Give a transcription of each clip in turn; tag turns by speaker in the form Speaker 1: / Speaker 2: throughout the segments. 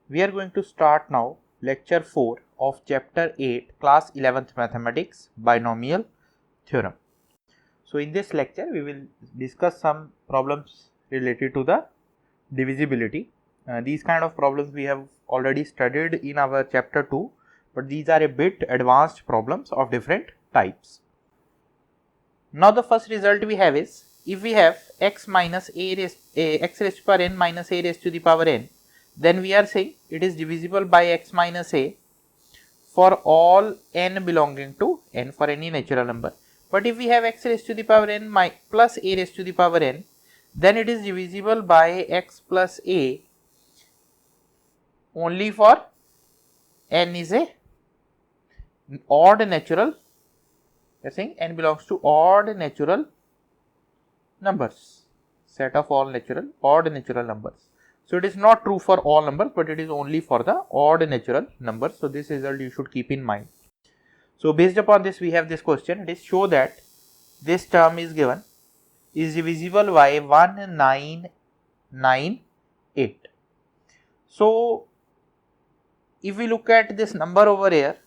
Speaker 1: We are going to start now lecture 4 of chapter 8 class 11th mathematics binomial theorem. So in this lecture we will discuss some problems related to the divisibility. These kind of problems we have already studied in our chapter 2, but these are a bit advanced problems of different types. Now the first result we have is, if we have x minus x raised to power n minus a raised to the power n, then we are saying it is divisible by x minus a for all n belonging to n, for any natural number. But if we have x raised to the power n plus a raised to the power n, then it is divisible by x plus a only for n is a odd natural. We are saying n belongs to odd natural numbers, set of all odd natural numbers. So it is not true for all numbers, but it is only for the odd natural numbers. So this result you should keep in mind. So based upon this, we have this question. It is show that this term is given is divisible by 1998. So if we look at this number over here,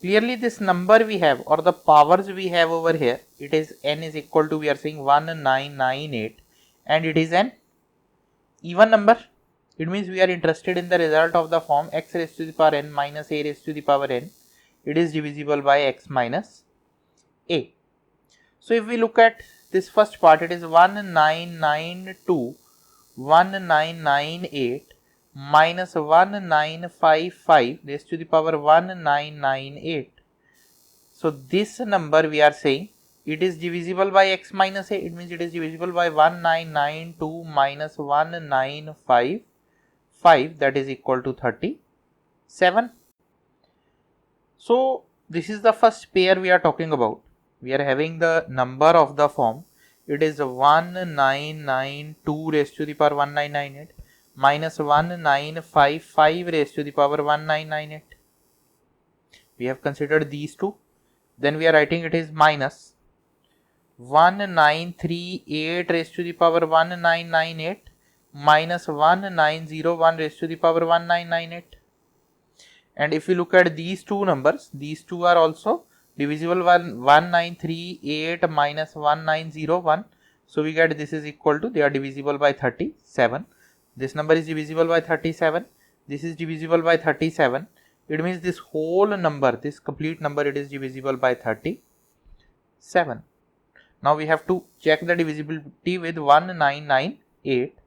Speaker 1: clearly this number we have, or the powers we have over here, it is n is equal to, we are saying 1998, and it is an even number. It means we are interested in the result of the form x raised to the power n minus a raised to the power n. It is divisible by x minus a. So if we look at this first part, it is 1992 1998 minus 1955 raised to the power 1998. So this number we are saying it is divisible by x minus a. It means it is divisible by 1992 minus 1955, that is equal to 37. So this is the first pair we are talking about. We are having the number of the form. It is 1992 raised to the power 1998 minus 1955 raised to the power 1998. We have considered these two. Then we are writing it is minus 1938 raised to the power 1998 minus 1901 raised to the power 1998. And if we look at these two numbers, these two are also divisible by 1938 minus 1901. So we get this is equal to, they are divisible by 37. This number is divisible by 37. This is divisible by 37. It means this whole number, this complete number, it is divisible by 37. Now we have to check the divisibility with 1998.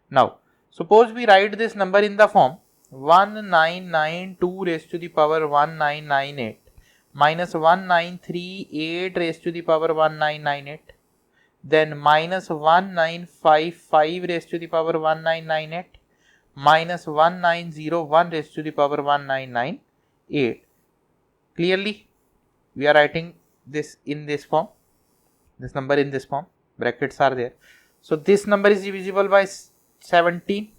Speaker 1: Now suppose we write this number in the form 1992 raised to the power 1998 minus 1938 raised to the power 1998, then minus 1955 raised to the power 1998 minus 1901 raised to the power 1998. Clearly we are writing this in this form, this number in this form, brackets are there. So this number is divisible by 17.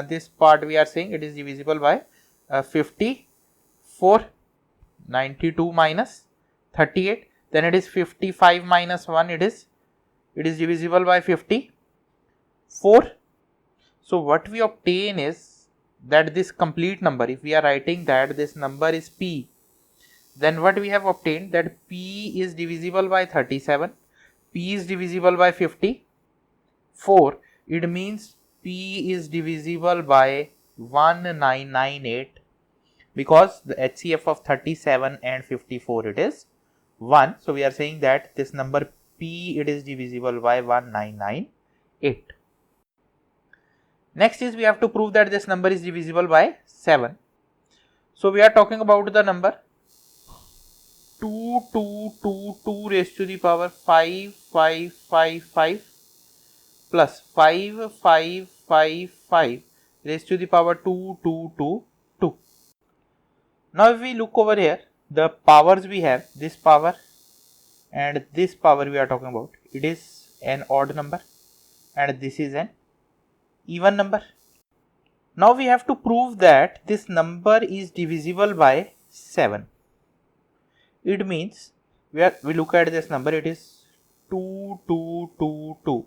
Speaker 1: This part we are saying it is divisible by 54. 92 minus 38, then it is 55 minus 1, it is divisible by 54. So what we obtain is that this complete number, if we are writing that this number is p, then what we have obtained, that p is divisible by 37, p is divisible by 54. It means p is divisible by 1998, because the HCF of 37 and 54 it is 1. So we are saying that this number p, it is divisible by 1998. Next is we have to prove that this number is divisible by 7. So we are talking about the number 2222 raised to the power 5555 plus 5555 raised to the power 2222. Now if we look over here, the powers we have, this power and this power we are talking about, it is an odd number and this is an even number. Now we have to prove that this number is divisible by 7. It means we look at this number, it is 2222.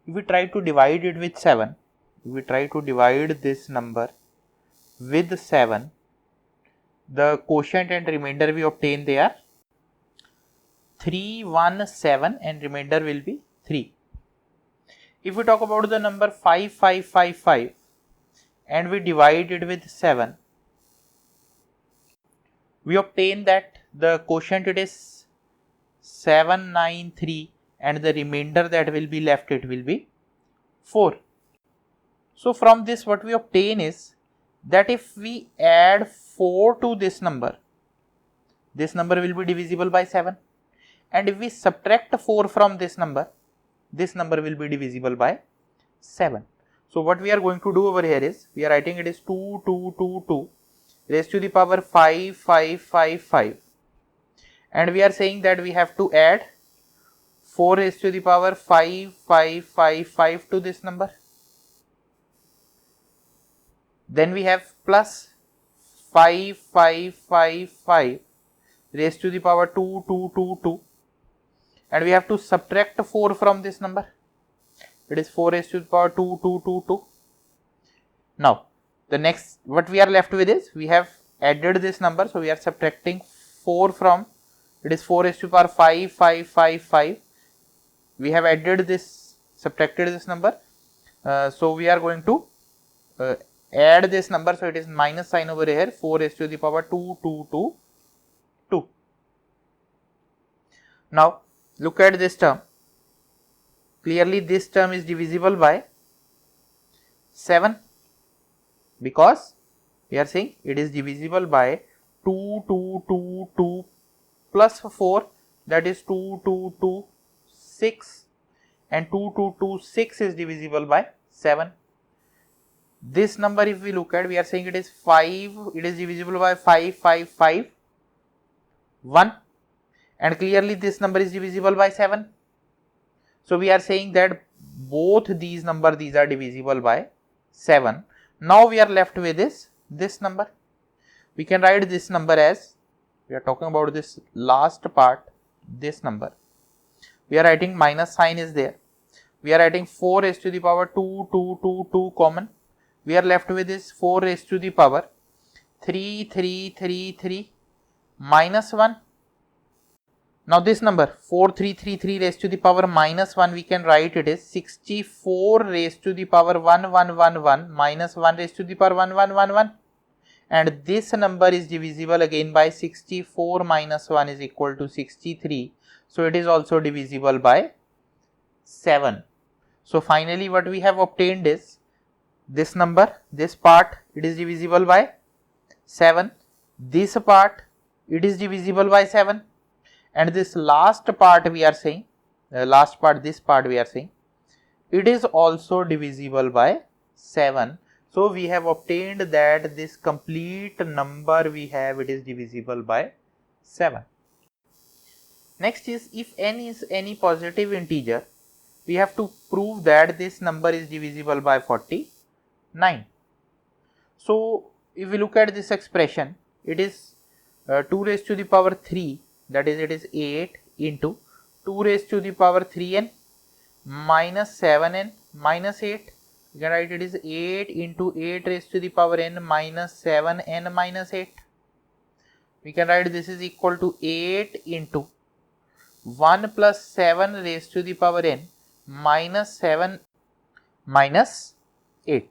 Speaker 1: If we try to divide it with 7, we try to divide this number with 7, the quotient and remainder we obtain, they are 3, 1, 7 and remainder will be 3. If we talk about the number 5555 and we divide it with 7, we obtain that the quotient it is 793 and the remainder that will be left, it will be 4. So from this what we obtain is that if we add 4 to this number will be divisible by 7, and if we subtract 4 from this number will be divisible by 7. So what we are going to do over here is, we are writing it is 2222 raised to the power 5555, and we are saying that we have to add 4 raised to the power 5555 to this number. Then we have plus 5555 raised to the power 2222, and we have to subtract 4 from this number. It is 4 raised to the power 2222. Now, the next what we are left with is, we have added this number, so we are subtracting 4 from, it is 4 raised to the power 5555. We have added this, subtracted this number, so we are going to add this number, so it is minus sign over here, 4 raised to the power 2222. Now, look at this term. Clearly this term is divisible by 7, because we are saying it is divisible by 2222 plus 4, that is 2226, and 2226 is divisible by 7. This number if we look at, we are saying it is 5, it is divisible by 5551, and clearly this number is divisible by 7. So we are saying that both these numbers, these are divisible by 7. Now we are left with this number. We can write this number as, we are talking about this last part, this number. We are writing minus sign is there. We are writing 4 raised to the power 2222 common. We are left with this 4 raised to the power 3333 minus 1. Now this number 4333 raised to the power minus 1, we can write it is 64 raised to the power 1111 minus 1 raised to the power 1111, and this number is divisible again by 64 minus 1 is equal to 63. So it is also divisible by 7. So finally what we have obtained is, this number, this part, it is divisible by 7, this part it is divisible by 7, and this last part we are saying, this part we are saying, it is also divisible by 7. So we have obtained that this complete number we have, it is divisible by 7. Next is, if n is any positive integer, we have to prove that this number is divisible by 49. So if we look at this expression, it is 2 raised to the power 3, that is it is 8 into 2 raised to the power 3n minus 7n minus 8. You can write it is 8 into 8 raised to the power n minus 7n minus 8. We can write this is equal to 8 into 1 plus 7 raised to the power n minus 7 minus 8.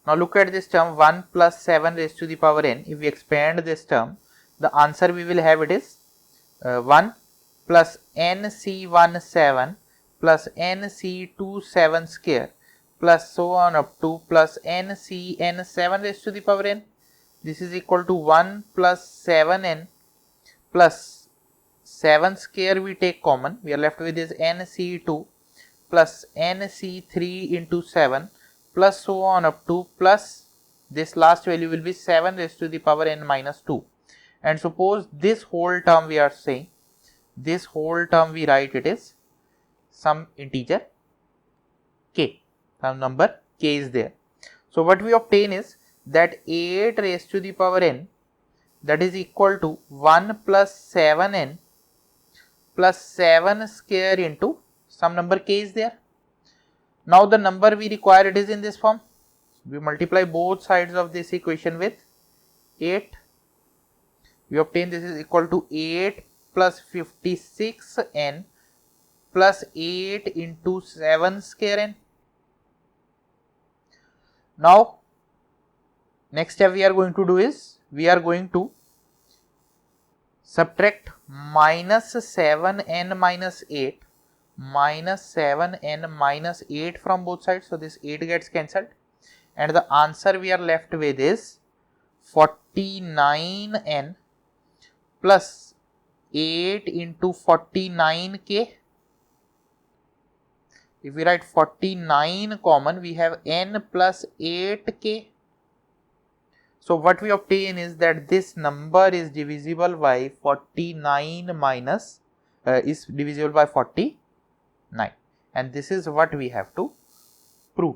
Speaker 1: Now look at this term 1 plus 7 raised to the power n. If we expand this term, the answer we will have it is 1 plus nc17 plus nc27 square plus so on up to plus ncn7 raised to the power n. This is equal to 1 plus 7n plus 7 square we take common. We are left with this nc2 plus nc3 into 7 plus so on up to plus this last value will be 7 raised to the power n minus 2. And suppose this whole term we are saying, this whole term we write it is some integer k, some number k is there. So what we obtain is that 8 raised to the power n, that is equal to 1 plus 7n plus 7 square into some number k is there. Now the number we require, it is in this form. We multiply both sides of this equation with 8. We obtain this is equal to 8 plus 56n plus 8 into 7 square n. Now next step we are going to do is, we are going to subtract minus 7n minus 8 from both sides. So this 8 gets cancelled and the answer we are left with is 49n plus 8 into 49k. If we write 49 common, we have n plus 8k. So what we obtain is that this number is divisible by 49 minus is divisible by 49, and this is what we have to prove.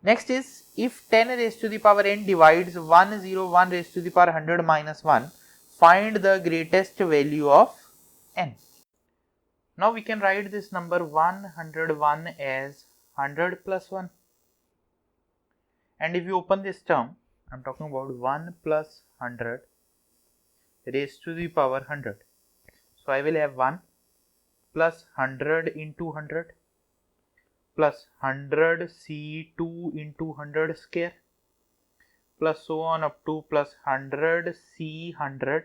Speaker 1: Next is, if 10 raised to the power n divides 101 raised to the power 100 minus 1, find the greatest value of n. Now we can write this number 101 as 100 plus 1. And if you open this term, I am talking about 1 plus 100 raised to the power 100. So I will have 1 plus 100 into 100 plus 100 C2 into 100 square plus so on up to plus 100 C100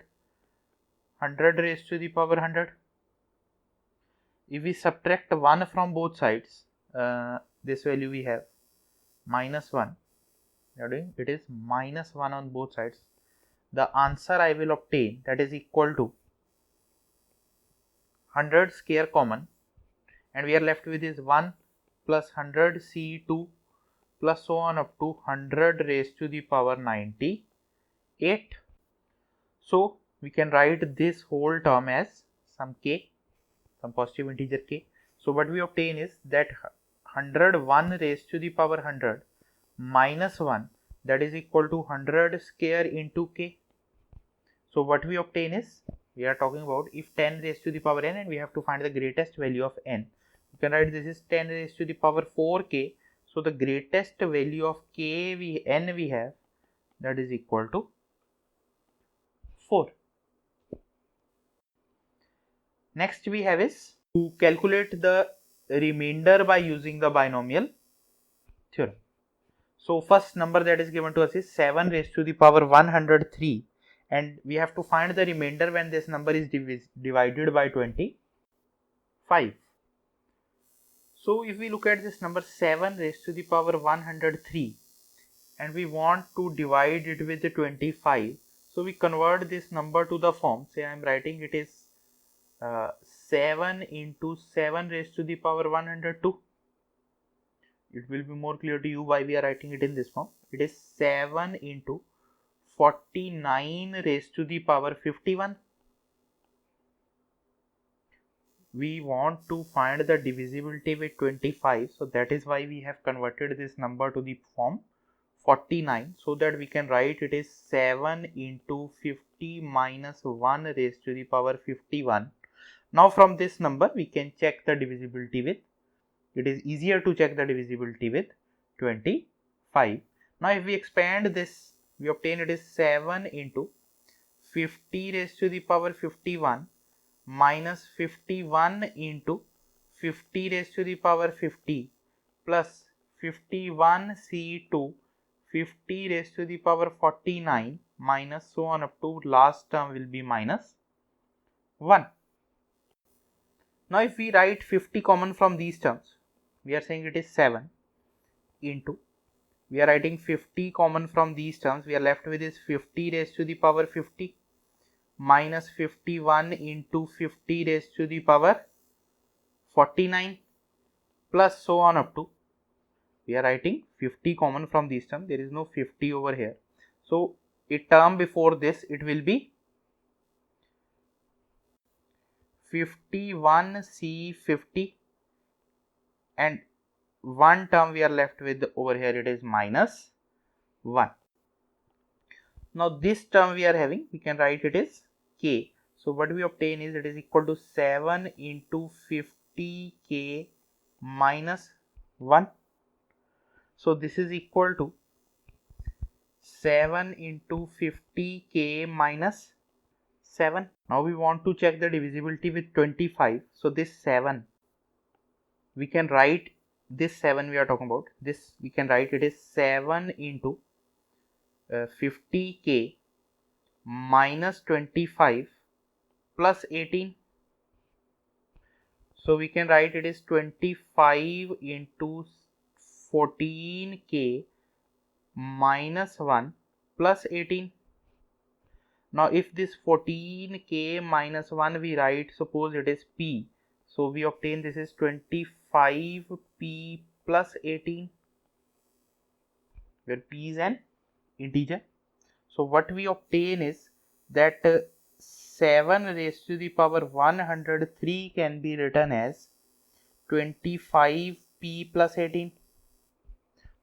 Speaker 1: 100 raised to the power 100. If we subtract 1 from both sides, this value we have minus 1. It is minus 1 on both sides. The answer I will obtain, that is equal to 100 square common, and we are left with is 1 plus 100 C2 plus so on up to 100 raised to the power 98. So we can write this whole term as some k, some positive integer k. So what we obtain is that 101 raised to the power 100 minus 1, that is equal to 100 square into k. So what we obtain is, we are talking about if 10 raised to the power n and we have to find the greatest value of n. You can write this is 10 raised to the power 4k. So the greatest value of n we have, that is equal to 4. Next we have is to calculate the remainder by using the binomial theorem. So first number that is given to us is 7 raised to the power 103, and we have to find the remainder when this number is divided by 25. So if we look at this number 7 raised to the power 103 and we want to divide it with the 25, so we convert this number to the form, say I am writing it is 7 into 7 raised to the power 102. It will be more clear to you why we are writing it in this form. It is 7 into 49 raised to the power 51. We want to find the divisibility with 25, so that is why we have converted this number to the form 49, so that we can write it is 7 into 50 minus 1 raised to the power 51. Now from this number we can check the divisibility with, it is easier to check the divisibility with 25. Now if we expand this, we obtain it is 7 into 50 raised to the power 51 minus 51 into 50 raised to the power 50 plus 51 C2 50 raised to the power 49 minus so on up to last term will be minus 1. Now if we write 50 common from these terms, we are saying it is 7 into, we are writing 50 common from these terms, we are left with is 50 raised to the power 50 minus 51 into 50 raised to the power 49 plus so on up to, we are writing 50 common from these terms, there is no 50 over here. So a term before this, it will be 51C50, and one term we are left with over here, it is minus 1. Now this term we are having, we can write it is k. So what we obtain is it is equal to 7 into 50k minus 1. So this is equal to 7 into 50k minus 7. Now we want to check the divisibility with 25. So this 7, we can write this 7 we are talking about. This we can write it is 7 into 50k minus 25 plus 18. So we can write it is 25 into 14k minus 1 plus 18. Now if this 14k minus 1 we write, suppose it is p, so we obtain this is 25p plus 18, where p is an integer. So what we obtain is that 7 raised to the power 103 can be written as 25p plus 18.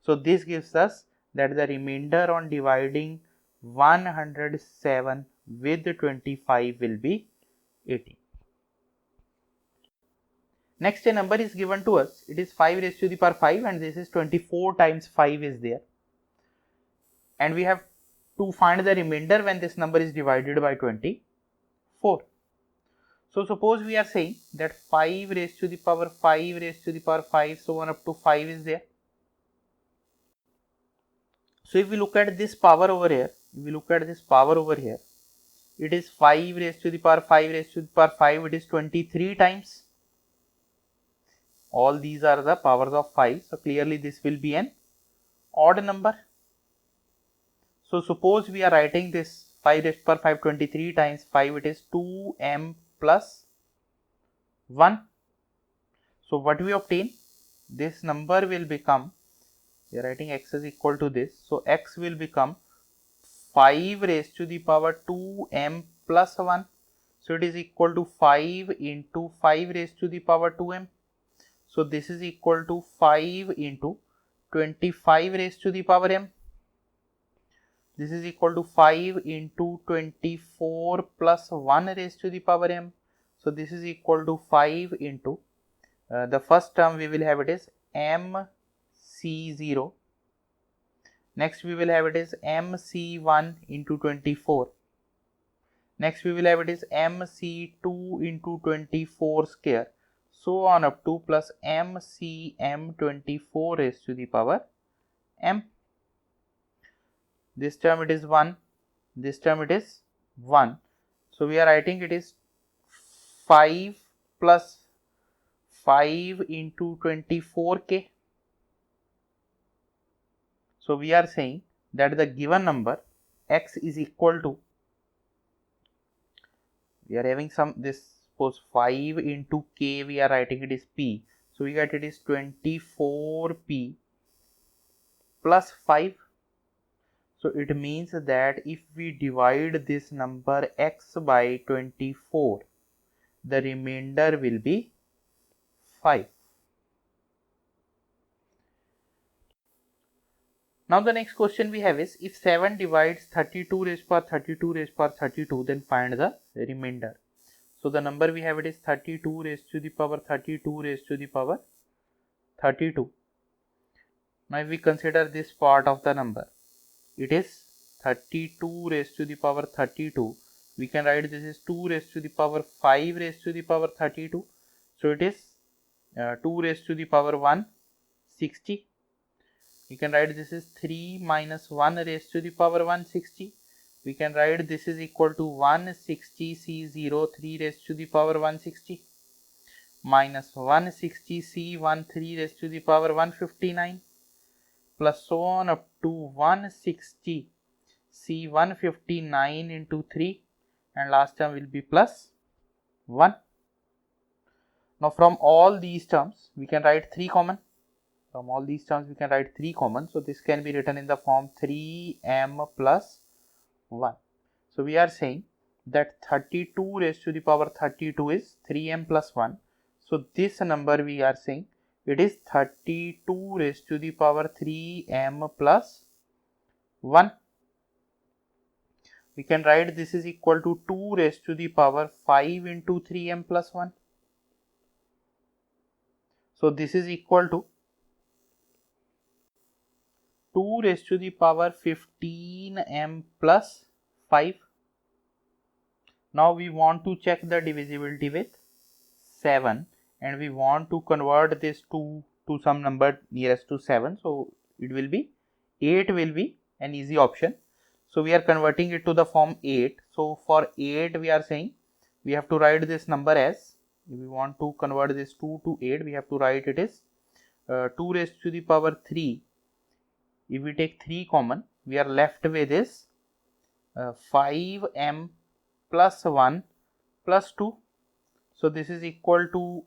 Speaker 1: So this gives us that the remainder on dividing 107 with 25 will be 18. Next a number is given to us, it is 5 raised to the power 5 and this is 24 times 5 is there. And we have to find the remainder when this number is divided by 24. So suppose we are saying that 5 raised to the power 5 raised to the power 5, so on up to 5 is there. So if we look at this power over here, it is 5 raised to the power 5 raised to the power 5, it is 23 times. All these are the powers of 5, so clearly this will be an odd number. So suppose we are writing this 5 raised to the power 5 23 times 5, it is 2m plus 1. So what we obtain, this number will become, we are writing x is equal to this, so x will become 5 raised to the power 2m plus 1. So it is equal to 5 into 5 raised to the power 2m. So this is equal to 5 into 25 raised to the power m. This is equal to 5 into 24 plus 1 raised to the power m. So this is equal to 5 into, the first term we will have it is mc0. Next we will have it is mc1 into 24. Next we will have it is mc2 into 24 square. So on up to plus mcm24 raised to the power m. This term it is 1. This term it is 1. So we are writing it is 5 plus 5 into 24k. So we are saying that the given number x is equal to, we are having some, this suppose 5 into k we are writing it is p. So we get it is 24p plus 5. So it means that if we divide this number x by 24, the remainder will be 5. Now the next question we have is, if 7 divides 32 raised to power 32 raised to power 32, then find the remainder. So the number we have it is 32 raised to the power 32 raised to the power 32. Now if we consider this part of the number, it is 32 raised to the power 32. We can write this is 2 raised to the power 5 raised to the power 32. So it is 2 raised to the power 160. We can write this is 3 minus 1 raised to the power 160. We can write this is equal to 160 C0 3 raised to the power 160 minus 160 C13 raised to the power 159 plus so on up to 160 C159 into 3, and last term will be plus 1. Now from all these terms we can write 3 common. From all these terms we can write 3 common. So this can be written in the form 3m plus 1. So we are saying that 32 raised to the power 32 is 3m plus 1. So this number we are saying it is 32 raised to the power 3m plus 1. We can write this is equal to 2 raised to the power 5 into 3m plus 1. So this is equal to 2 raised to the power 15 m plus 5. Now we want to check the divisibility with 7 and we want to convert this to some number nearest to 7. So it will be 8 will be an easy option. So we are converting it to the form 8. So for 8 we are saying we have to write this number as, if we want to convert this 2 to 8, we have to write it as 2 raised to the power 3. If we take 3 common, we are left with this 5m plus 1 plus 2. So this is equal to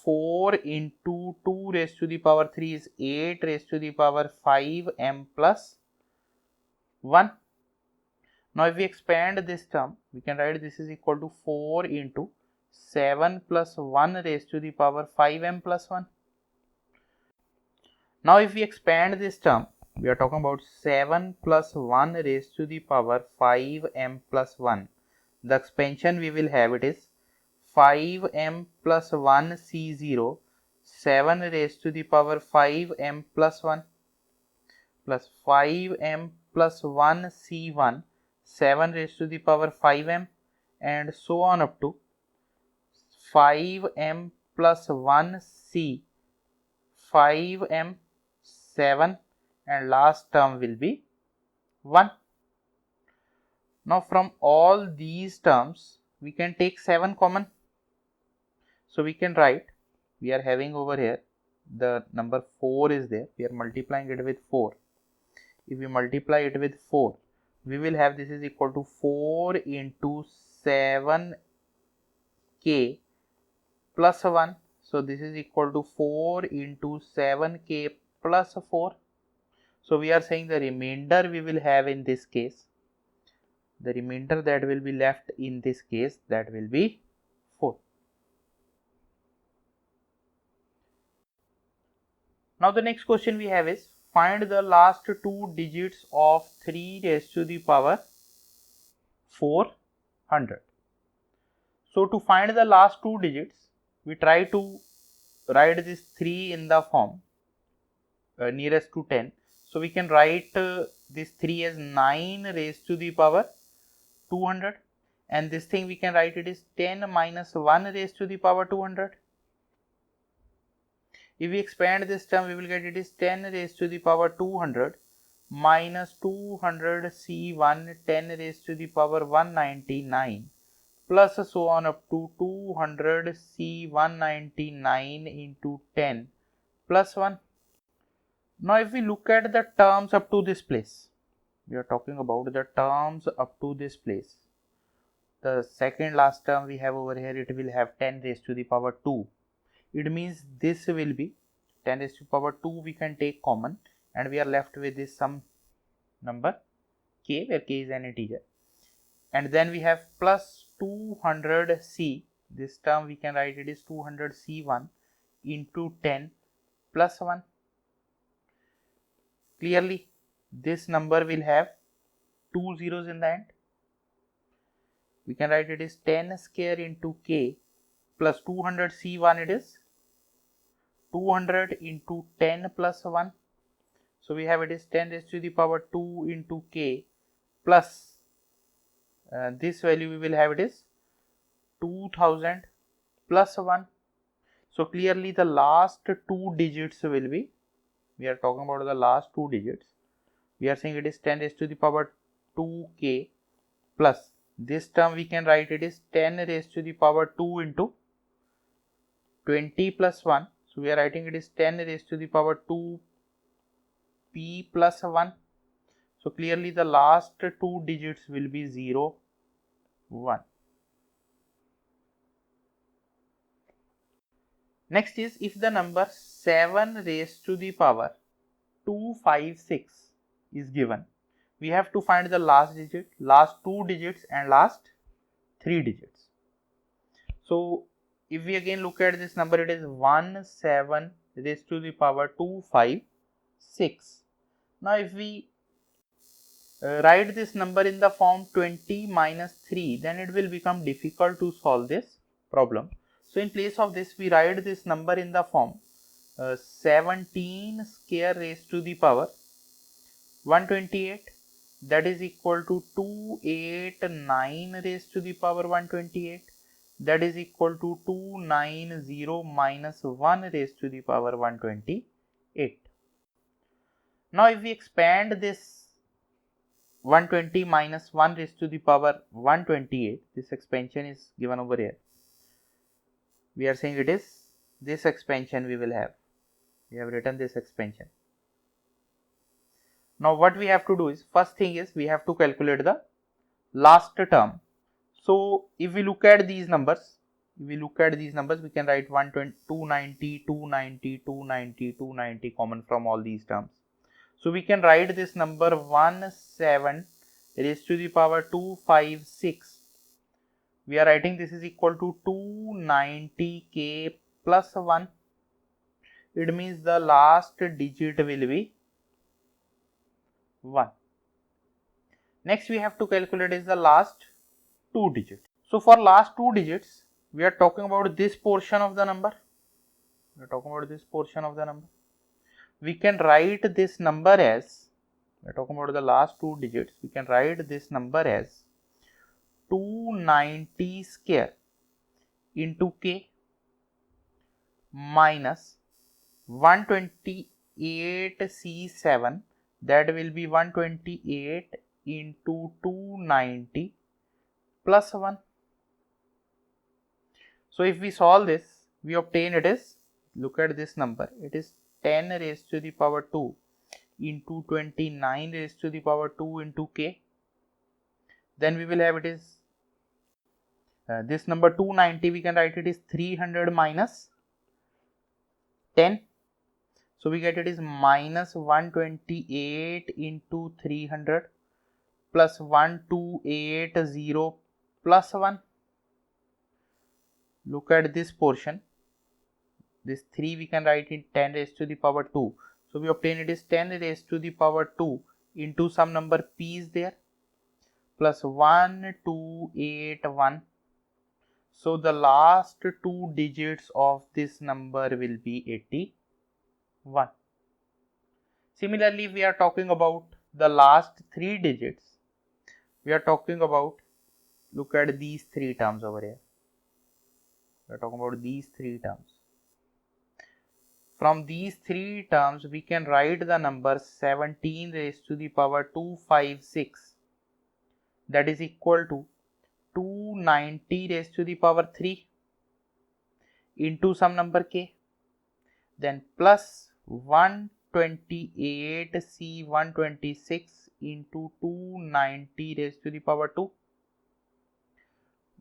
Speaker 1: 4 into 2 raised to the power 3 is 8 raised to the power 5 m plus 1. Now if we expand this term, we can write this is equal to 4 into 7 plus 1 raised to the power 5 m plus 1. Now if we expand this term, we are talking about 7 plus 1 raised to the power 5 m plus 1. The expansion we will have it is 5 m plus 1 c0 7 raised to the power 5 m plus 1 plus 5 m plus 1 c1 7 raised to the power 5 m and so on up to 5 m plus 1 c 5 m 7 and last term will be 1. Now from all these terms we can take 7 common. So we can write, we are having over here the number 4 is there, we are multiplying it with 4. If we multiply it with 4, we will have this is equal to 4 into 7k plus 1. So this is equal to 4 into 7k plus 4. So we are saying the remainder we will have in this case, the remainder that will be left in this case, that will be 4. Now the next question we have is, find the last 2 digits of 3 raised to the power 400. So to find the last 2 digits, we try to write this 3 in the form nearest to 10. So we can write this 3 as 9 raised to the power 200, and this thing we can write it is 10 minus 1 raised to the power 200. If we expand this term, we will get it is 10 raised to the power 200 minus 200 c1 10 raised to the power 199 plus so on up to 200 c199 into 10 plus 1. Now if we look at the terms up to this place, we are talking about the terms up to this place. The second last term we have over here, it will have 10 raised to the power 2. It means this will be 10 raised to the power 2 we can take common and we are left with this some number k, where k is an integer, and then we have plus 200c, this term we can write it is 200c1 into 10 plus 1. Clearly this number will have 2 zeros in the end. We can write it is 10 square into k plus 200c1, it is 200 into 10 plus 1. So we have it is 10 raised to the power 2 into k plus this value we will have it is 2000 plus 1. So clearly the last 2 digits will be, we are talking about the last 2 digits, we are saying it is 10 raised to the power 2k plus this term we can write it is 10 raised to the power 2 into 20 plus 1. So we are writing it is 10 raised to the power 2 p plus 1. So clearly the last 2 digits will be 0, 1. Next is, if the number 7 raised to the power 256 is given, we have to find the last digit, last 2 digits and last 3 digits. So if we again look at this number, it is 17 raised to the power 256. Now if we write this number in the form 20 minus 3, then it will become difficult to solve this problem. So in place of this, we write this number in the form 17 square raised to the power 128, that is equal to 289 raised to the power 128, that is equal to 290 minus 1 raised to the power 128. Now if we expand this 120 minus 1 raised to the power 128, this expansion is given over here. We are saying it is this expansion we will have. We have written this expansion. Now what we have to do is, first thing is we have to calculate the last term. So if we look at these numbers, we can write 120, 290, 290, 290, 290 common from all these terms. So we can write this number 17 raised to the power 256. We are writing this is equal to 290k plus 1. It means the last digit will be 1. Next we have to calculate is the last 2 digits. So for last 2 digits, we are talking about this portion of the number. We can write this number as, we are talking about the last 2 digits, we can write this number as 290 square into k minus 128c7, that will be 128 into 290 plus 1. So if we solve this, we obtain it is, look at this number, it is 10 raised to the power 2 into 29 raised to the power 2 into k. Then we will have it is this number 290, we can write it is 300 minus 10. So we get it is minus 128 into 300 plus 1280 plus 1. Look at this portion. This 3 we can write in 10 raised to the power 2. So we obtain it is 10 raised to the power 2 into some number p is there plus 1281. So the last 2 digits of this number will be 81. Similarly, we are talking about the last 3 digits. We are talking about, look at these 3 terms over here. We are talking about these 3 terms. From these 3 terms, we can write the number 17 raised to the power 256, that is equal to 290 raised to the power 3 into some number k, then plus 128c126 into 290 raised to the power 2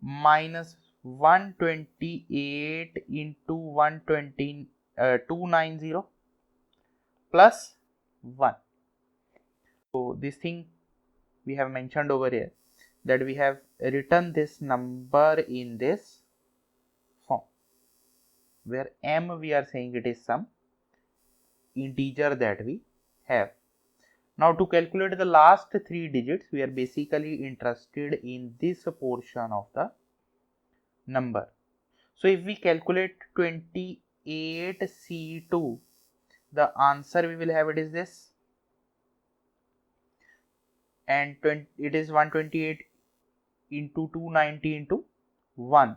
Speaker 1: minus 128 into 290 plus 1. So this thing we have mentioned over here, that we have written this number in this form, where m we are saying it is some integer that we have. Now to calculate the last 3 digits, we are basically interested in this portion of the number. So if we calculate 28c2, the answer we will have it is this, and it is 128 into 290 into 1.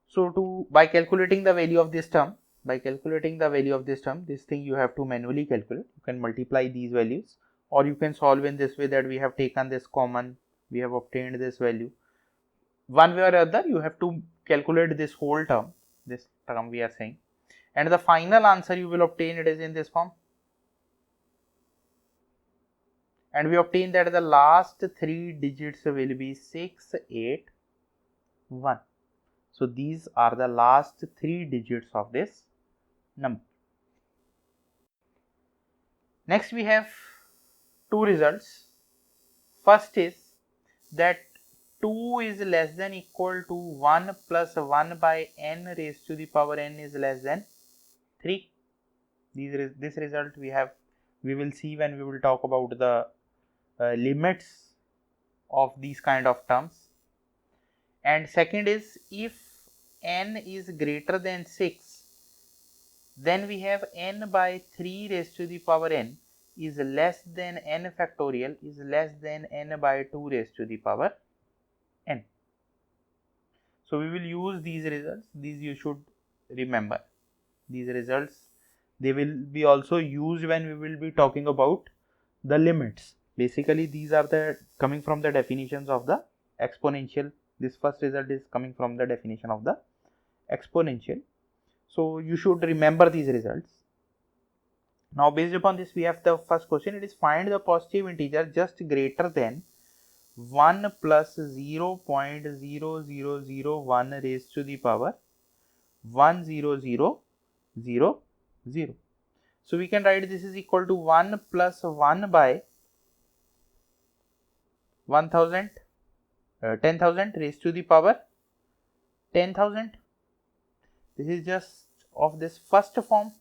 Speaker 1: So by calculating the value of this term, this thing you have to manually calculate. You can multiply these values, or you can solve in this way, that we have taken this common, we have obtained this value. One way or other, you have to calculate this whole term, this term we are saying, and the final answer you will obtain it is in this form. And we obtain that the last 3 digits will be 681. So these are the last 3 digits of this number. Next we have 2 results. First is that 2 is less than equal to 1 plus 1 by n raised to the power n is less than 3. This result we will see when we will talk about the limits of these kind of terms. And second is, if n is greater than 6, Then we have n by 3 raised to the power n is less than n factorial is less than n by 2 raised to the power n. So we will use these results. These you should remember. These results, they will be also used when we will be talking about the limits. Basically these are the coming from the definitions of the exponential. This first result is coming from the definition of the exponential. So you should remember these results. Now based upon this, we have the first question. It is find the positive integer just greater than 1 plus 0.0001 raised to the power 10000. So we can write this is equal to 1 plus 1 by 1000 10,000 raised to the power 10,000. This is just of this first form,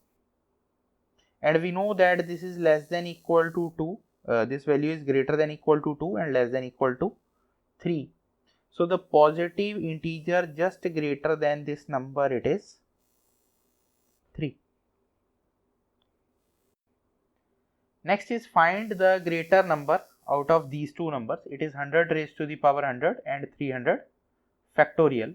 Speaker 1: and we know that this is less than equal to 2. This value is greater than equal to 2 and less than equal to 3. So the positive integer just greater than this number, it is 3. Next is find the greater number out of these two numbers. It is 100 raised to the power 100 and 300 factorial.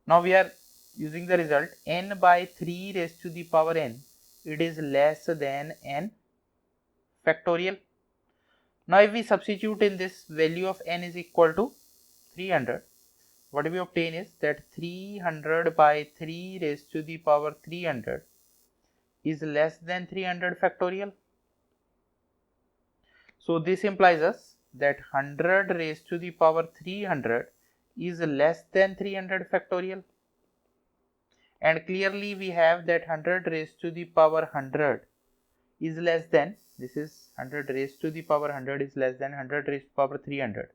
Speaker 1: Now we are using the result n by 3 raised to the power n. It is less than n factorial. Now if we substitute in this value of n is equal to 300, what we obtain is that 300 by 3 raised to the power 300 is less than 300 factorial. So this implies us that 100 raised to the power 300 is less than 300 factorial. And clearly we have that 100 raised to the power 100 is less than, this is 100 raised to the power 100 is less than 100 raised to the power 300.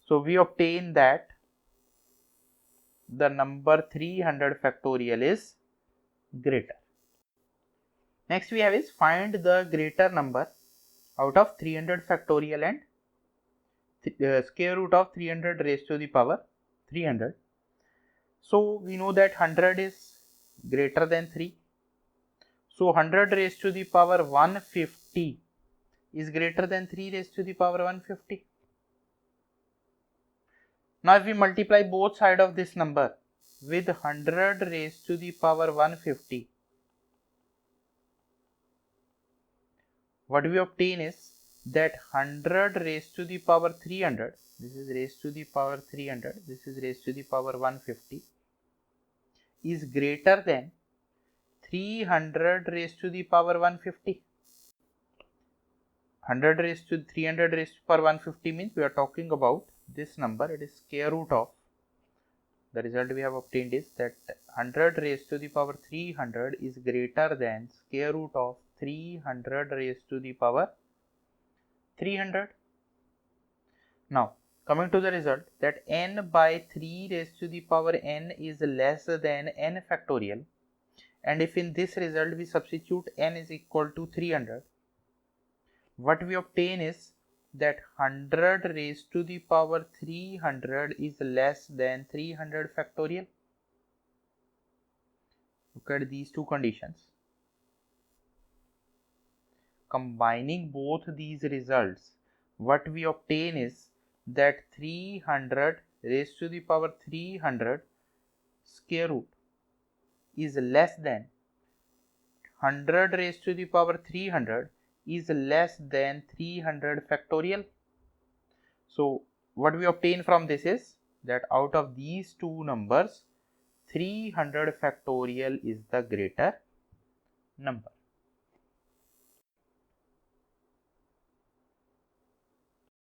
Speaker 1: So we obtain that the number 300 factorial is greater. Next we have is find the greater number out of 300 factorial and square root of 300 raised to the power 300. So we know that 100 is greater than 3. So 100 raised to the power 150 is greater than 3 raised to the power 150. Now if we multiply both sides of this number with 100 raised to the power 150, what we obtain is that 100 raised to the power 300, this is raised to the power 300, this is raised to the power 150, is greater than 300 raised to the power 150. 100 raised to 300 raised to power 150 means we are talking about this number, it is square root of, the result we have obtained is that 100 raised to the power 300 is greater than square root of 300 raised to the power 300. Now coming to the result that n by 3 raised to the power n is less than n factorial, and if in this result we substitute n is equal to 300, what we obtain is that 100 raised to the power 300 is less than 300 factorial. Look at these two conditions. Combining both these results, what we obtain is that 300 raised to the power 300 square root is less than 100 raised to the power 300 is less than 300 factorial. So what we obtain from this is that out of these two numbers 300 factorial is the greater number.